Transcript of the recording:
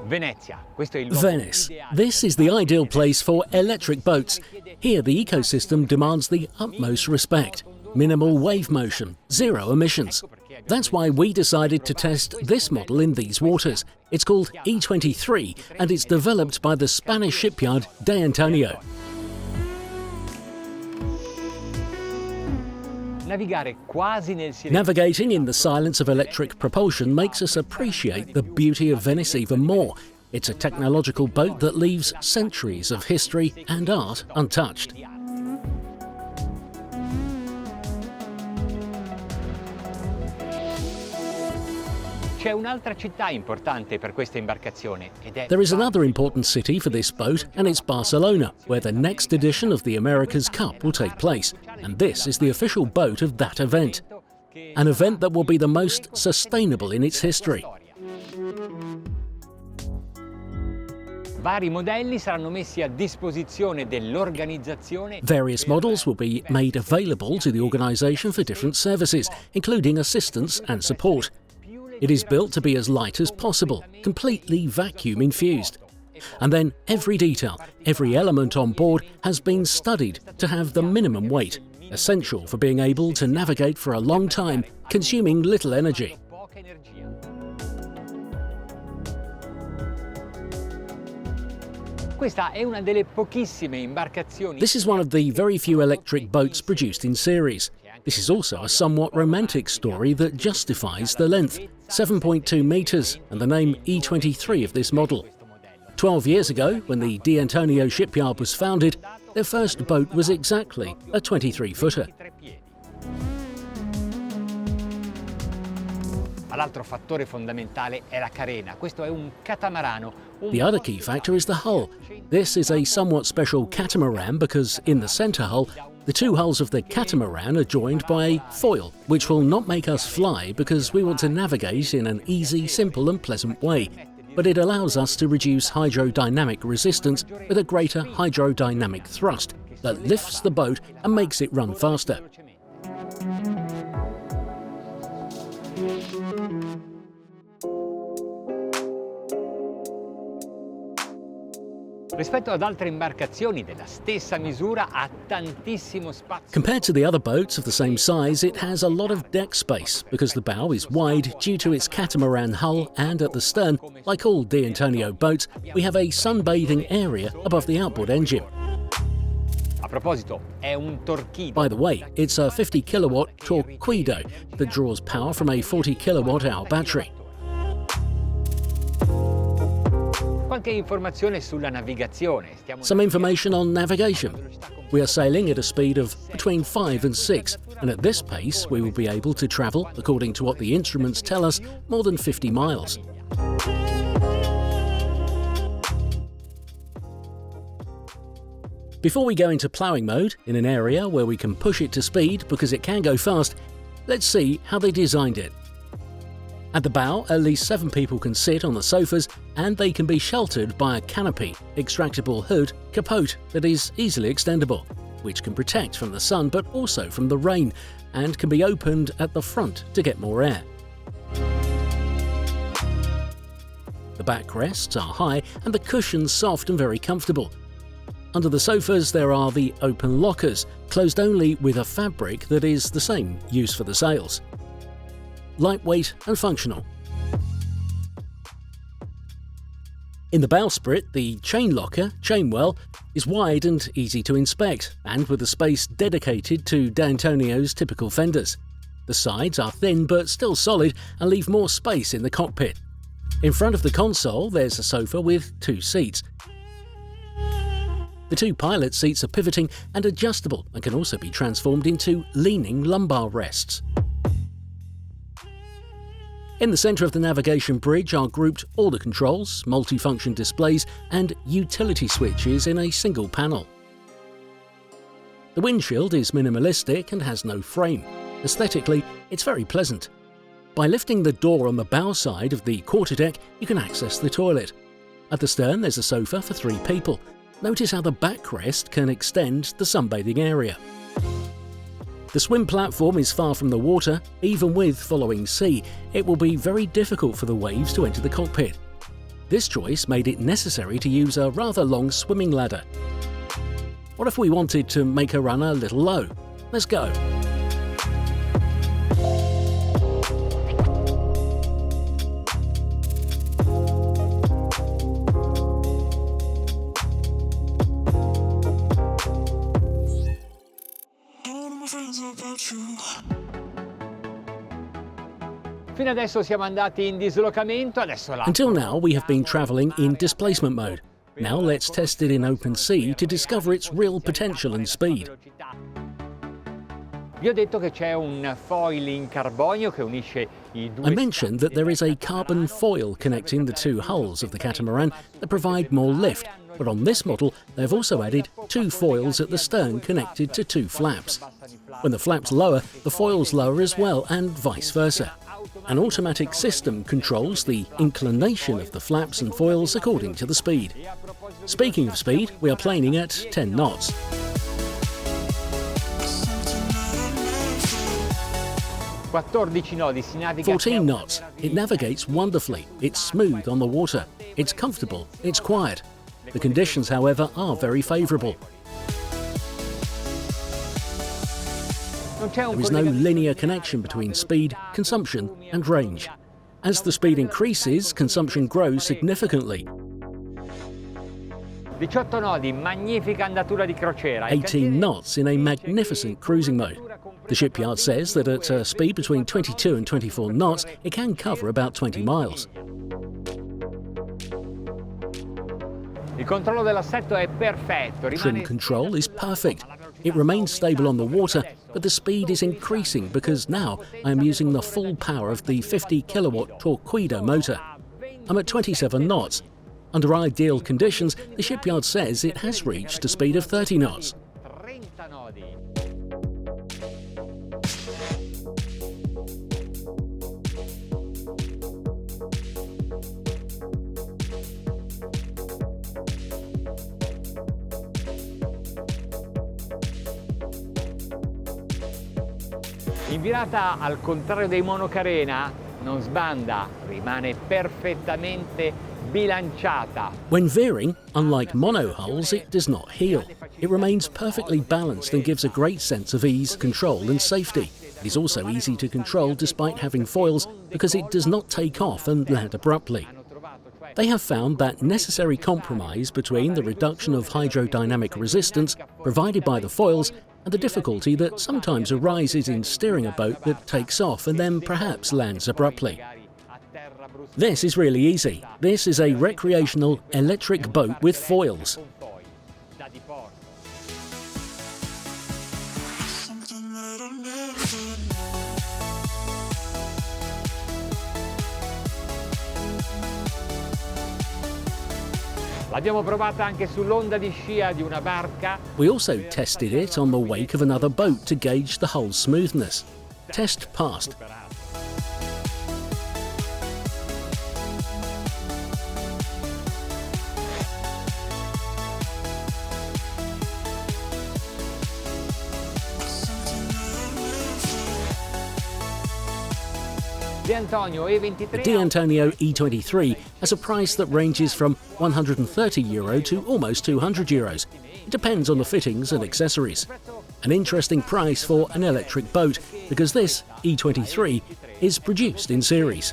Venice. This is the ideal place for electric boats. Here the ecosystem demands the utmost respect. Minimal wave motion, zero emissions. That's why we decided to test this model in these waters. It's called E23 and it's developed by the Spanish shipyard de Antonio. Navigating in the silence of electric propulsion makes us appreciate the beauty of Venice even more. It's a technological boat that leaves centuries of history and art untouched. There is another important city for this boat, and it's Barcelona, where the next edition of the America's Cup will take place. And this is the official boat of that event. An event that will be the most sustainable in its history. Various models will be made available to the organisation for different services, including assistance and support. It is built to be as light as possible, completely vacuum infused. And then every detail, every element on board has been studied to have the minimum weight, essential for being able to navigate for a long time, consuming little energy. This is one of the very few electric boats produced in series. This is also a somewhat romantic story that justifies the length, 7.2 metres, and the name E23 of this model. 12 years ago, when the De Antonio shipyard was founded, their first boat was exactly a 23-footer. The other key factor is the hull. This is a somewhat special catamaran because in the centre hull, the two hulls of the catamaran are joined by a foil, which will not make us fly because we want to navigate in an easy, simple and pleasant way. But it allows us to reduce hydrodynamic resistance with a greater hydrodynamic thrust that lifts the boat and makes it run faster. Compared to the other boats of the same size, it has a lot of deck space because the bow is wide due to its catamaran hull, and at the stern, like all De Antonio boats, we have a sunbathing area above the outboard engine. By the way, it's a 50 kilowatt Torpedo that draws power from a 40 kilowatt hour battery. Some information on navigation. We are sailing at a speed of between 5 and 6, and at this pace we will be able to travel, according to what the instruments tell us, more than 50 miles. Before we go into ploughing mode, in an area where we can push it to speed because it can go fast, let's see how they designed it. At the bow, at least 7 people can sit on the sofas, and they can be sheltered by a canopy, extractable hood, capote that is easily extendable, which can protect from the sun but also from the rain, and can be opened at the front to get more air. The backrests are high and the cushions soft and very comfortable. Under the sofas there are the open lockers, closed only with a fabric that is the same use for the sails. Lightweight and functional. In the bowsprit, the chain locker, chainwell, is wide and easy to inspect, and with a space dedicated to De Antonio's typical fenders. The sides are thin but still solid and leave more space in the cockpit. In front of the console, there's a sofa with 2 seats. The 2 pilot seats are pivoting and adjustable and can also be transformed into leaning lumbar rests. In the centre of the navigation bridge are grouped all the controls, multifunction displays and utility switches in a single panel. The windshield is minimalistic and has no frame. Aesthetically, it's very pleasant. By lifting the door on the bow side of the quarterdeck, you can access the toilet. At the stern there's a sofa for 3 people. Notice how the backrest can extend the sunbathing area. The swim platform is far from the water. Even with following sea, it will be very difficult for the waves to enter the cockpit. This choice made it necessary to use a rather long swimming ladder. What if we wanted to make her run a little low? Let's go. Fino adesso siamo andati in dislocamento, adesso là. Until now, we have been travelling in displacement mode. Now let's test it in open sea to discover its real potential and speed. Vi ho detto che c'è un foil in carbonio che unisce I due. I mentioned that there is a carbon foil connecting the two hulls of the catamaran that provide more lift, but on this model they've also added two foils at the stern connected to two flaps. When the flaps lower, the foils lower as well, and vice versa. An automatic system controls the inclination of the flaps and foils according to the speed. Speaking of speed, we are planing at 10 knots. 14 knots. It navigates wonderfully. It's smooth on the water. It's comfortable. It's quiet. The conditions, however, are very favourable. There is no linear connection between speed, consumption and range. As the speed increases, consumption grows significantly. 18 knots in a magnificent cruising mode. The shipyard says that at a speed between 22 and 24 knots, it can cover about 20 miles. Trim control is perfect. It remains stable on the water, but the speed is increasing because now I am using the full power of the 50 kilowatt torpedo motor. I'm at 27 knots. Under ideal conditions, the shipyard says it has reached a speed of 30 knots. In virata, al contrario dei monocarena, non sbanda, rimane perfettamente bilanciata. When veering, unlike monohulls, it does not heel. It remains perfectly balanced and gives a great sense of ease, control and safety. It is also easy to control despite having foils because it does not take off and land abruptly. They have found that necessary compromise between the reduction of hydrodynamic resistance provided by the foils and the difficulty that sometimes arises in steering a boat that takes off and then perhaps lands abruptly. This is really easy. This is a recreational electric boat with foils. L'abbiamo provata anche sull'onda di scia di una barca. We also tested it on the wake of another boat to gauge the hull's smoothness. Test passed. The Antonio E23 has a price that ranges from €130 to almost €200. It depends on the fittings and accessories. An interesting price for an electric boat because this E23 is produced in series.